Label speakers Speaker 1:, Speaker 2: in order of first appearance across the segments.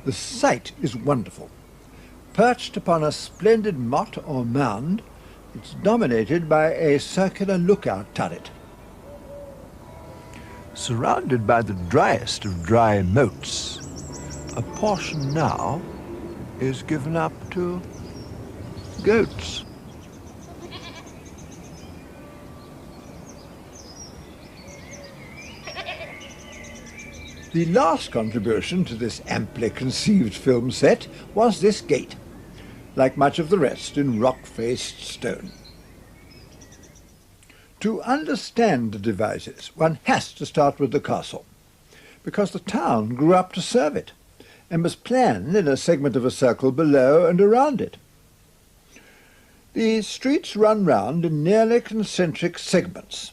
Speaker 1: The sight is wonderful. Perched upon a splendid motte or mound, it's dominated by a circular lookout turret. Surrounded by the driest of dry moats, a portion now is given up to goats. The last contribution to this amply conceived film set was this gate, like much of the rest in rock-faced stone. To understand the Devizes, one has to start with the castle, because the town grew up to serve it, and was planned in a segment of a circle below and around it. The streets run round in nearly concentric segments,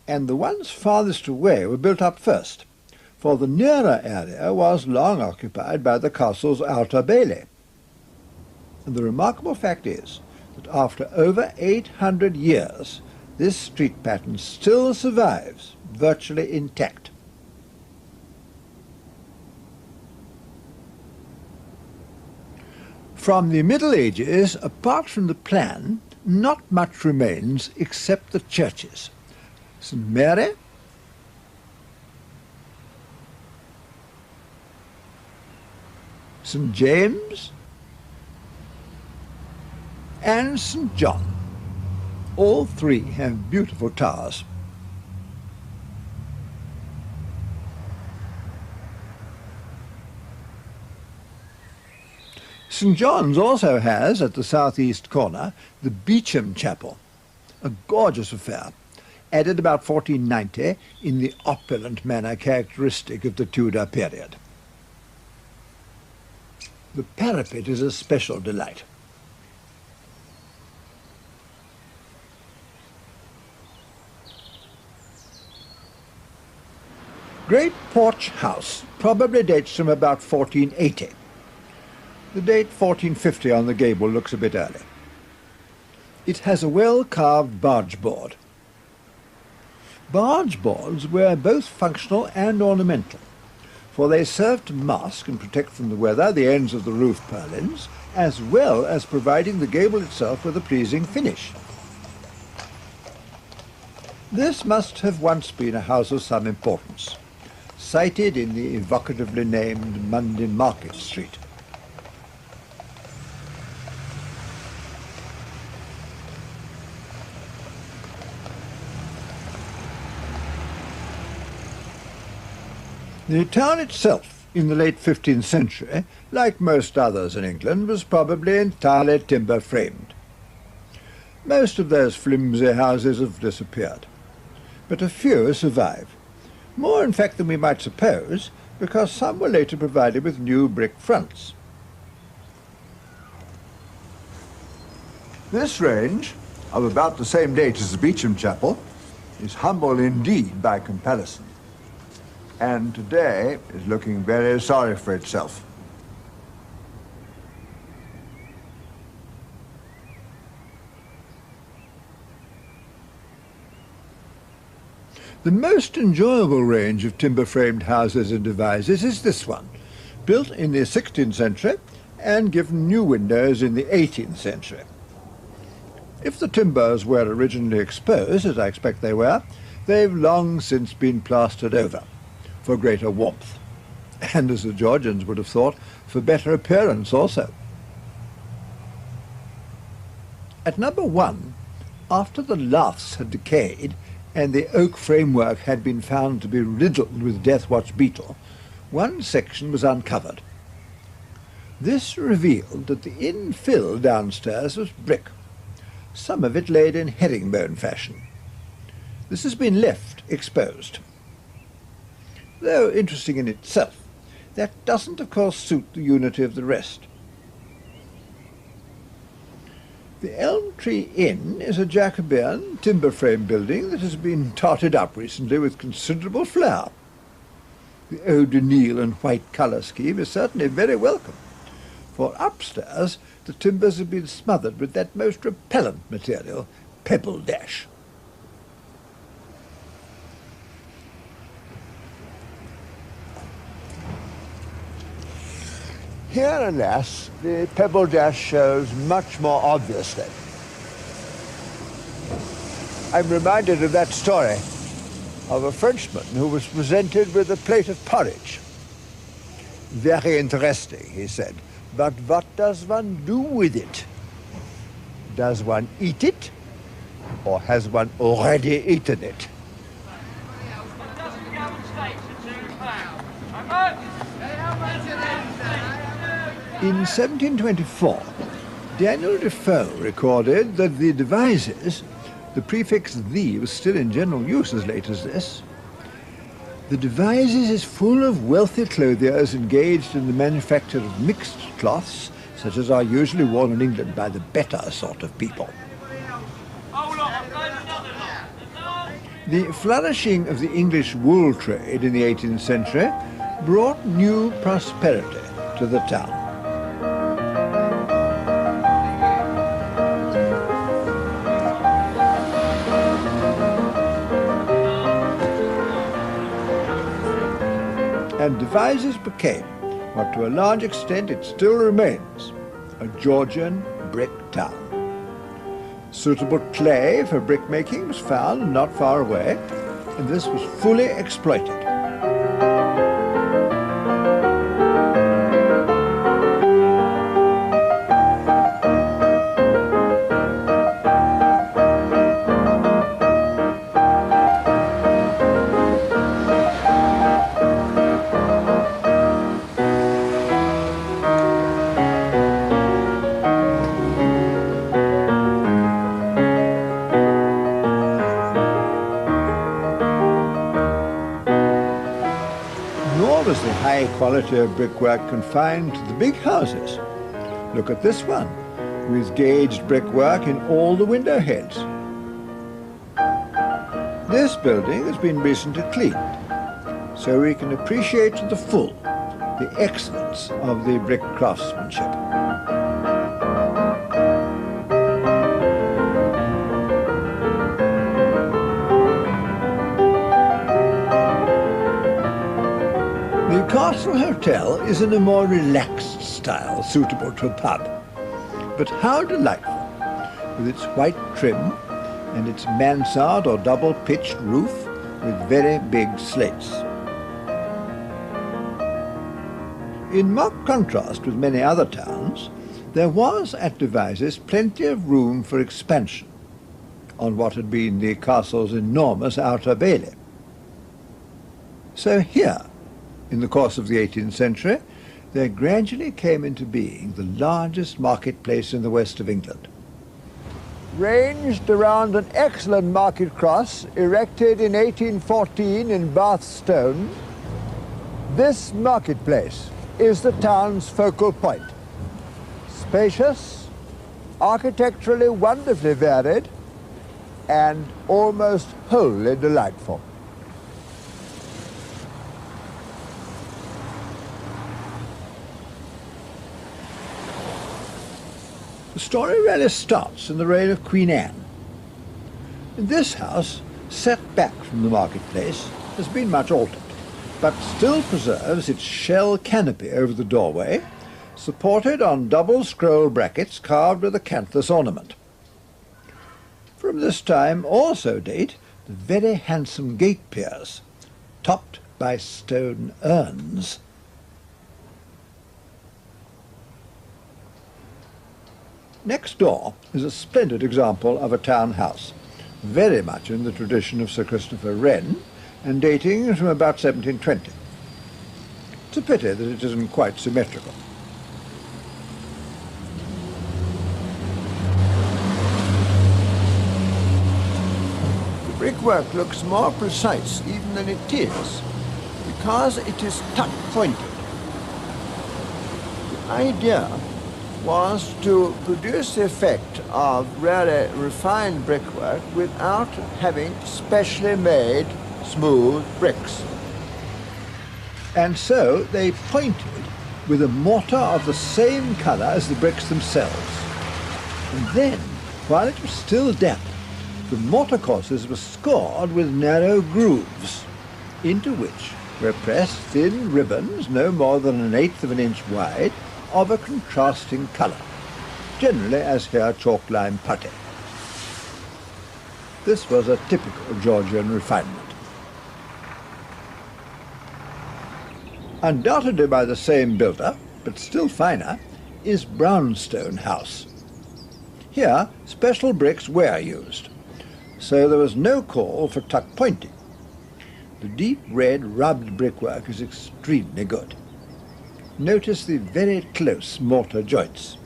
Speaker 1: and the ones farthest away were built up first, for the nearer area was long occupied by the castle's outer bailey. And the remarkable fact is that after over 800 years, this street pattern still survives, virtually intact. From the Middle Ages, apart from the plan, not much remains except the churches. St. Mary, St. James, and St. John. All three have beautiful towers. St. John's also has, at the southeast corner, the Beauchamp Chapel, a gorgeous affair, added about 1490 in the opulent manner characteristic of the Tudor period. The parapet is a special delight. Great Porch House probably dates from about 1480. The date 1450 on the gable looks a bit early. It has a well-carved barge board. Barge boards were both functional and ornamental, for they served to mask and protect from the weather the ends of the roof purlins, as well as providing the gable itself with a pleasing finish. This must have once been a house of some importance, sited in the evocatively named Monday Market Street. The town itself, in the late 15th century, like most others in England, was probably entirely timber-framed. Most of those flimsy houses have disappeared, but a few survive. More, in fact, than we might suppose, because some were later provided with new brick fronts. This range, of about the same date as the Beauchamp Chapel, is humble indeed by comparison, and today is looking very sorry for itself. The most enjoyable range of timber-framed houses in Devizes is this one, built in the 16th century and given new windows in the 18th century. If the timbers were originally exposed, as I expect they were, they've long since been plastered over, for greater warmth, and as the Georgians would have thought, for better appearance also. At number 1, after the laths had decayed and the oak framework had been found to be riddled with death-watch beetle, one section was uncovered. This revealed that the infill downstairs was brick, some of it laid in herringbone fashion. This has been left exposed. Though interesting in itself, that doesn't of course suit the unity of the rest. The Elm Tree Inn is a Jacobean timber-frame building that has been tarted up recently with considerable flair. The eau de Nil and white colour scheme is certainly very welcome, for upstairs the timbers have been smothered with that most repellent material, pebble dash. Here, alas, the pebble dash shows much more obviously. I'm reminded of that story of a Frenchman who was presented with a plate of porridge. Very interesting, he said, but what does one do with it? Does one eat it, or has one already eaten it? In 1724, Daniel Defoe recorded that the Devizes, the prefix "the" was still in general use as late as this. The Devizes is full of wealthy clothiers engaged in the manufacture of mixed cloths, such as are usually worn in England by the better sort of people. The flourishing of the English wool trade in the 18th century brought new prosperity to the town. And Devizes became, what to a large extent it still remains, a Georgian brick town. Suitable clay for brickmaking was found not far away, and this was fully exploited. Nor was the high quality of brickwork confined to the big houses. Look at this one, with gauged brickwork in all the window heads. This building has been recently cleaned, so we can appreciate to the full the excellence of the brick craftsmanship. The Castle Hotel is in a more relaxed style suitable to a pub. But how delightful, with its white trim and its mansard or double-pitched roof with very big slates. In marked contrast with many other towns, there was at Devizes plenty of room for expansion on what had been the castle's enormous outer bailey. So here, in the course of the 18th century, there gradually came into being the largest marketplace in the west of England. Ranged around an excellent market cross erected in 1814 in Bath stone, this marketplace is the town's focal point. Spacious, architecturally wonderfully varied, and almost wholly delightful. The story really starts in the reign of Queen Anne. This house, set back from the marketplace, has been much altered, but still preserves its shell canopy over the doorway, supported on double scroll brackets carved with a canthus ornament. From this time also date the very handsome gate piers, topped by stone urns. Next door is a splendid example of a town house, very much in the tradition of Sir Christopher Wren, and dating from about 1720. It's a pity that it isn't quite symmetrical. The brickwork looks more precise even than it is, because it is tuck-pointed. The idea was to produce the effect of really refined brickwork without having specially made smooth bricks. And so they pointed with a mortar of the same colour as the bricks themselves. And then, while it was still damp, the mortar courses were scored with narrow grooves, into which were pressed thin ribbons no more than 1/8 of an inch wide of a contrasting colour, generally as here chalk lime putty. This was a typical Georgian refinement. Undoubtedly by the same builder, but still finer, is Brownstone House. Here, special bricks were used, so there was no call for tuck pointing. The deep red rubbed brickwork is extremely good. Notice the very close mortar joints.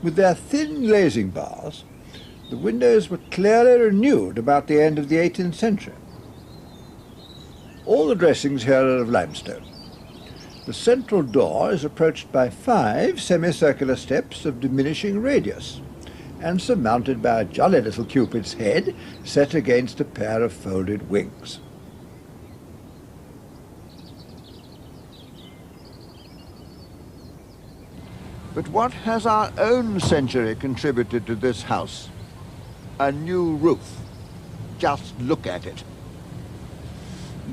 Speaker 1: With their thin glazing bars, the windows were clearly renewed about the end of the 18th century. All the dressings here are of limestone. The central door is approached by 5 semicircular steps of diminishing radius, and surmounted by a jolly little Cupid's head set against a pair of folded wings. But what has our own century contributed to this house? A new roof. Just look at it.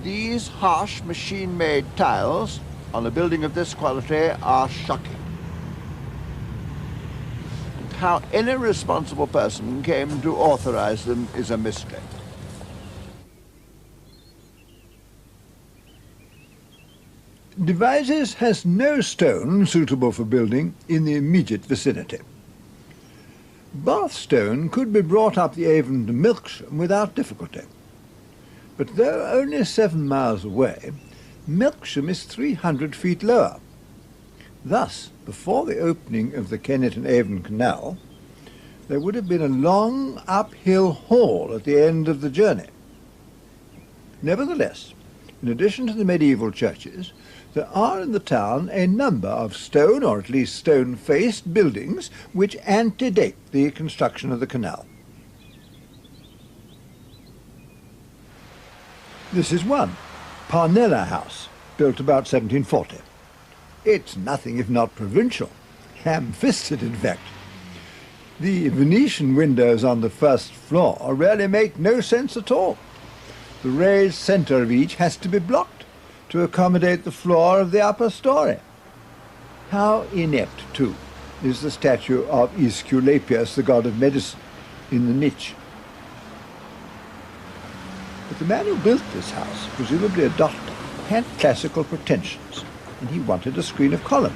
Speaker 1: These harsh machine-made tiles on a building of this quality are shocking. And how any responsible person came to authorize them is a mystery. Devizes has no stone suitable for building in the immediate vicinity. Bath stone could be brought up the Avon to Milksham without difficulty. But though only 7 miles away, Milksham is 300 feet lower. Thus, before the opening of the Kennet and Avon Canal, there would have been a long uphill haul at the end of the journey. Nevertheless, in addition to the medieval churches, there are in the town a number of stone, or at least stone-faced, buildings which antedate the construction of the canal. This is one, Parnella House, built about 1740. It's nothing if not provincial, ham-fisted in fact. The Venetian windows on the first floor really make no sense at all. The raised centre of each has to be blocked to accommodate the floor of the upper story. How inept, too, is the statue of Aesculapius, the god of medicine, in the niche. But the man who built this house, presumably a doctor, had classical pretensions, and he wanted a screen of columns.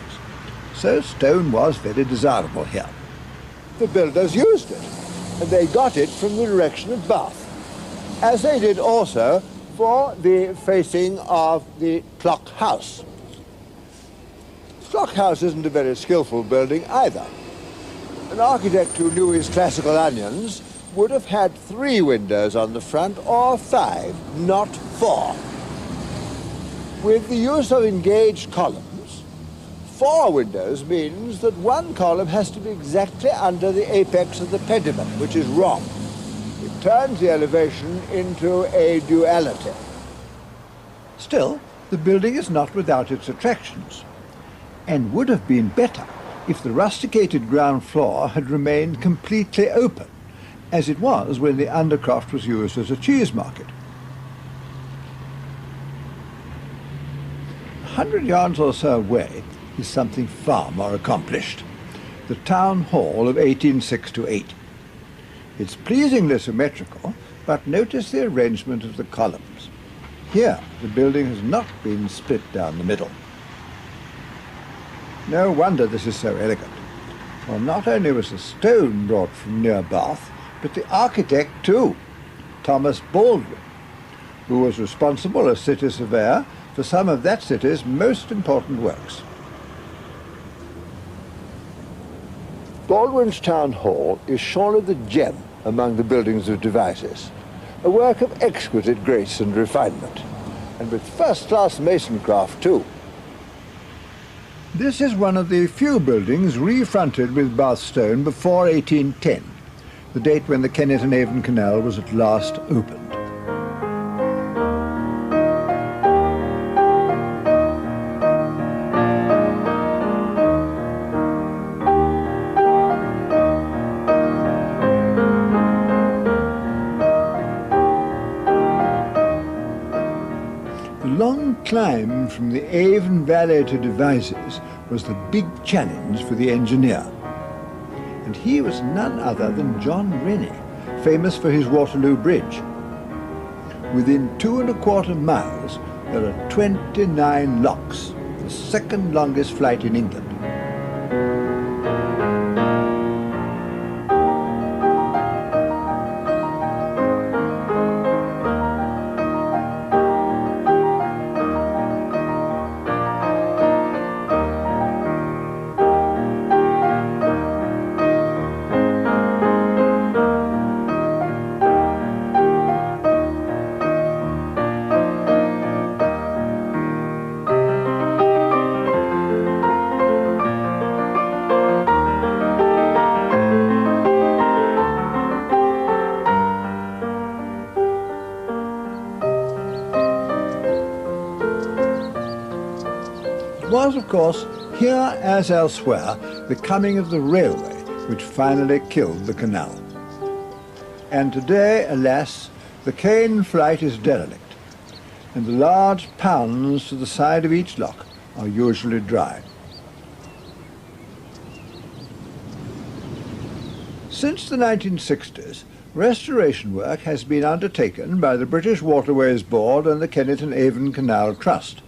Speaker 1: So stone was very desirable here. The builders used it, and they got it from the direction of Bath, as they did also for the facing of the clock house. The clock house isn't a very skillful building either. An architect who knew his classical onions would have had 3 windows on the front, or 5, not 4. With the use of engaged columns, 4 windows means that one column has to be exactly under the apex of the pediment, which is wrong. It turns the elevation into a duality. Still, the building is not without its attractions, and would have been better if the rusticated ground floor had remained completely open, as it was when the undercroft was used as a cheese market. 100 yards or so away is something far more accomplished, the Town Hall of 1806-8. It's pleasingly symmetrical, but notice the arrangement of the columns. Here, the building has not been split down the middle. No wonder this is so elegant, for not only was the stone brought from near Bath, but the architect too, Thomas Baldwin, who was responsible as city surveyor for some of that city's most important works. Baldwin's Town Hall is surely the gem among the buildings of Devizes, a work of exquisite grace and refinement, and with first-class masoncraft too. This is one of the few buildings refronted with Bath stone before 1810, the date when the Kennet and Avon Canal was at last opened. The long climb from the Avon Valley to Devizes was the big challenge for the engineer. And he was none other than John Rennie, famous for his Waterloo Bridge. Within 2¼ miles, there are 29 locks, the second longest flight in England. It was, of course, here as elsewhere, the coming of the railway which finally killed the canal. And today, alas, the cane flight is derelict, and the large pounds to the side of each lock are usually dry. Since the 1960s, restoration work has been undertaken by the British Waterways Board and the Kennet and Avon Canal Trust.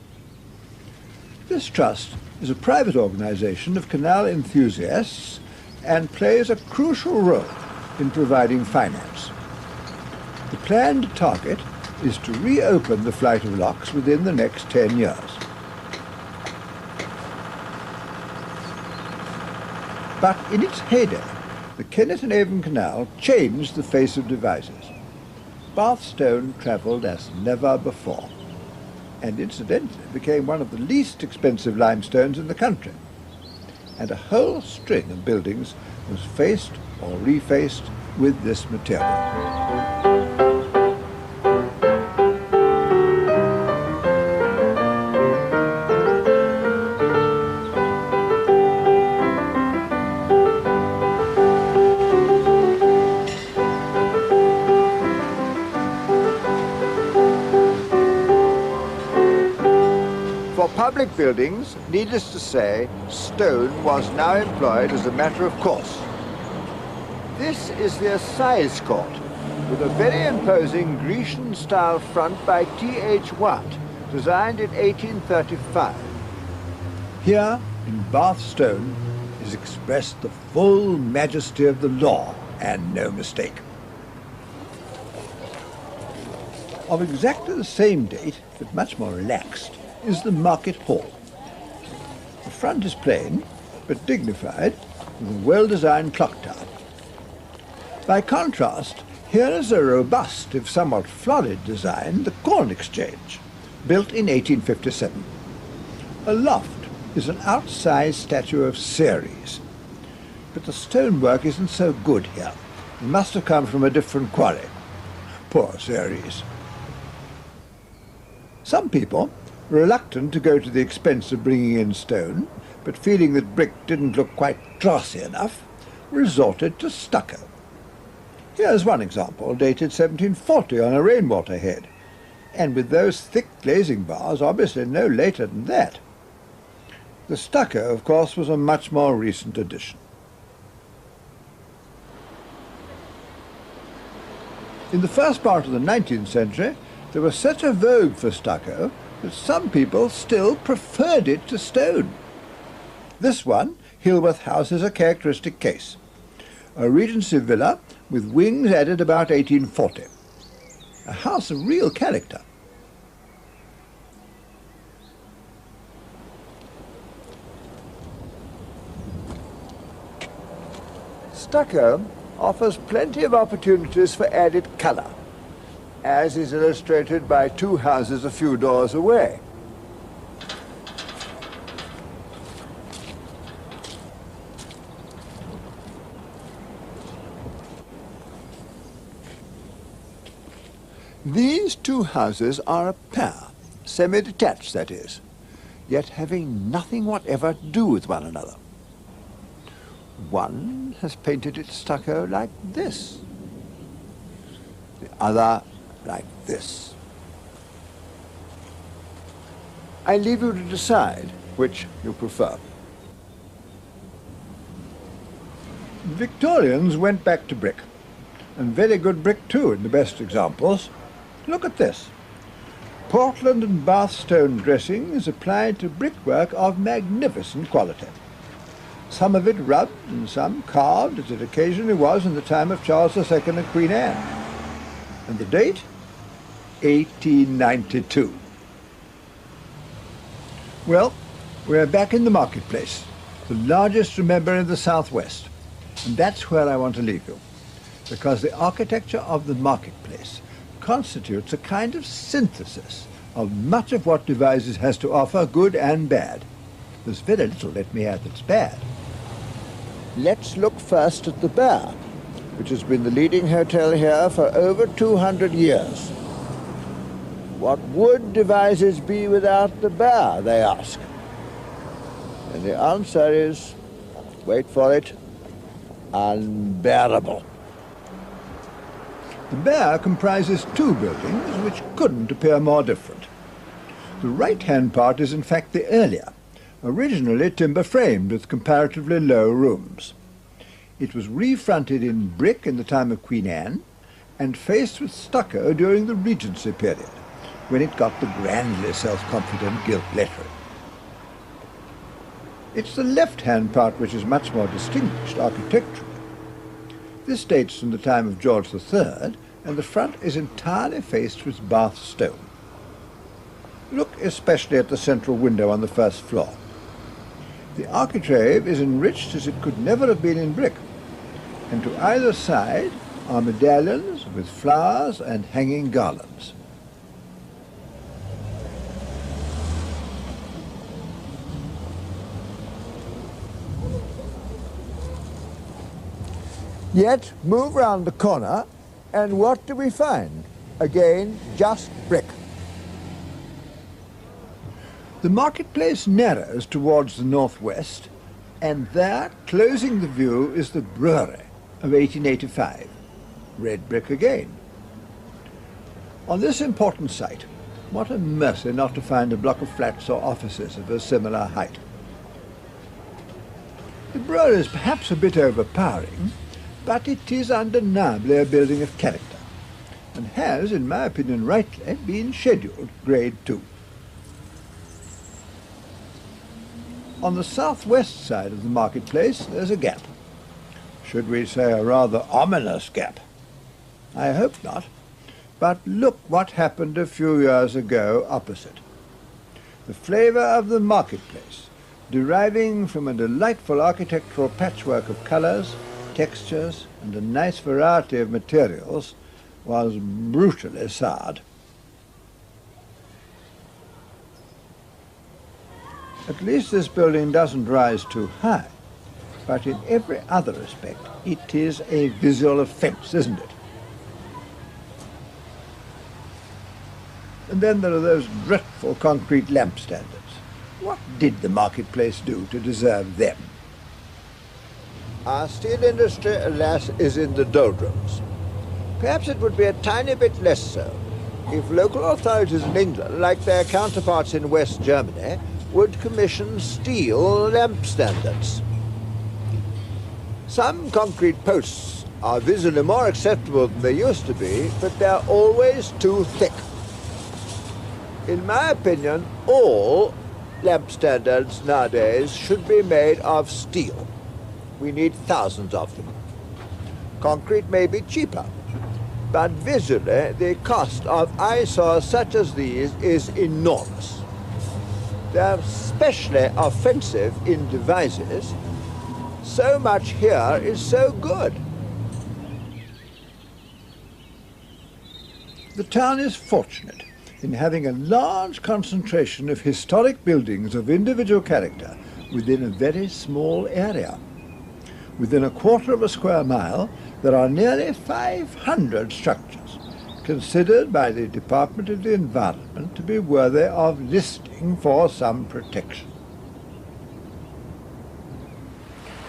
Speaker 1: This trust is a private organisation of canal enthusiasts and plays a crucial role in providing finance. The planned target is to reopen the flight of locks within the next 10 years. But in its heyday, the Kennet and Avon Canal changed the face of Devizes. Bath stone travelled as never before, and incidentally became one of the least expensive limestones in the country. And a whole string of buildings was faced or refaced with this material. For public buildings, needless to say, stone was now employed as a matter of course. This is the Assize Court, with a very imposing Grecian-style front by T.H. Watt, designed in 1835. Here, in Bath stone, is expressed the full majesty of the law, and no mistake. Of exactly the same date, but much more relaxed, is the Market Hall. The front is plain, but dignified, with a well-designed clock tower. By contrast, here is a robust, if somewhat florid design, the Corn Exchange, built in 1857. Aloft is an outsized statue of Ceres, but the stonework isn't so good here. It must have come from a different quarry. Poor Ceres. Some people, reluctant to go to the expense of bringing in stone, but feeling that brick didn't look quite classy enough, resorted to stucco. Here's one example, dated 1740 on a rainwater head, and with those thick glazing bars obviously no later than that. The stucco, of course, was a much more recent addition. In the first part of the 19th century, there was such a vogue for stucco that some people still preferred it to stone. This one, Hilworth House, is a characteristic case. A Regency villa with wings added about 1840. A house of real character. Stucco offers plenty of opportunities for added colour, as is illustrated by two houses a few doors away. These two houses are a pair, semi-detached that is, yet having nothing whatever to do with one another. One has painted its stucco like this, the other like this. I leave you to decide which you prefer. Victorians went back to brick, and very good brick too in the best examples. Look at this. Portland and Bath stone dressing is applied to brickwork of magnificent quality. Some of it rubbed and some carved, as it occasionally was in the time of Charles II and Queen Anne. And the date? 1892. Well, we're back in the marketplace, the largest, remember, in the southwest. And that's where I want to leave you, because the architecture of the marketplace constitutes a kind of synthesis of much of what Devizes has to offer, good and bad. There's very little, let me add, that's bad. Let's look first at the Bear, which has been the leading hotel here for over 200 years. What would Devizes be without the Bear, they ask? And the answer is, wait for it, unbearable. The Bear comprises two buildings which couldn't appear more different. The right-hand part is in fact the earlier, originally timber-framed with comparatively low rooms. It was refronted in brick in the time of Queen Anne and faced with stucco during the Regency period, when it got the grandly self-confident gilt lettering. It's the left-hand part which is much more distinguished architecturally. This dates from the time of George III, and the front is entirely faced with Bath stone. Look especially at the central window on the first floor. The architrave is enriched as it could never have been in brick, and to either side are medallions with flowers and hanging garlands. Yet, move round the corner, and what do we find? Again, just brick. The marketplace narrows towards the northwest, and there, closing the view, is the brewery of 1885. Red brick again. On this important site, what a mercy not to find a block of flats or offices of a similar height. The brewery is perhaps a bit overpowering, but it is undeniably a building of character, and has, in my opinion rightly, been scheduled Grade 2. On the southwest side of the marketplace there's a gap. Should we say a rather ominous gap? I hope not, but look what happened a few years ago opposite. The flavour of the marketplace, deriving from a delightful architectural patchwork of colours, textures, and a nice variety of materials, was brutally soured. At least this building doesn't rise too high, but in every other respect it is a visual offence, isn't it? And then there are those dreadful concrete lamp standards. What did the marketplace do to deserve them? Our steel industry, alas, is in the doldrums. Perhaps it would be a tiny bit less so if local authorities in England, like their counterparts in West Germany, would commission steel lamp standards. Some concrete posts are visually more acceptable than they used to be, but they're always too thick. In my opinion, all lamp standards nowadays should be made of steel. We need thousands of them. Concrete may be cheaper, but visually the cost of eyesores such as these is enormous. They're especially offensive in Devizes. So much here is so good. The town is fortunate in having a large concentration of historic buildings of individual character within a very small area. Within a quarter of a square mile, there are nearly 500 structures considered by the Department of the Environment to be worthy of listing for some protection.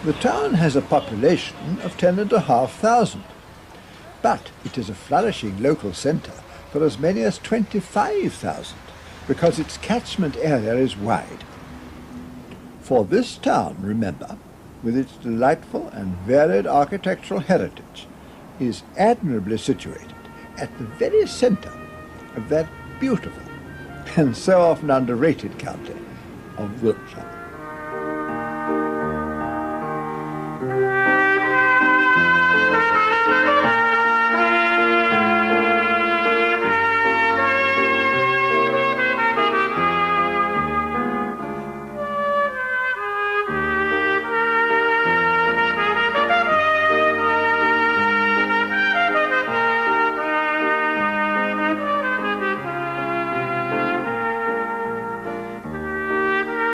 Speaker 1: The town has a population of 10,500, but it is a flourishing local centre for as many as 25,000 because its catchment area is wide. For this town, remember, with its delightful and varied architectural heritage, is admirably situated at the very centre of that beautiful and so often underrated county of Wiltshire.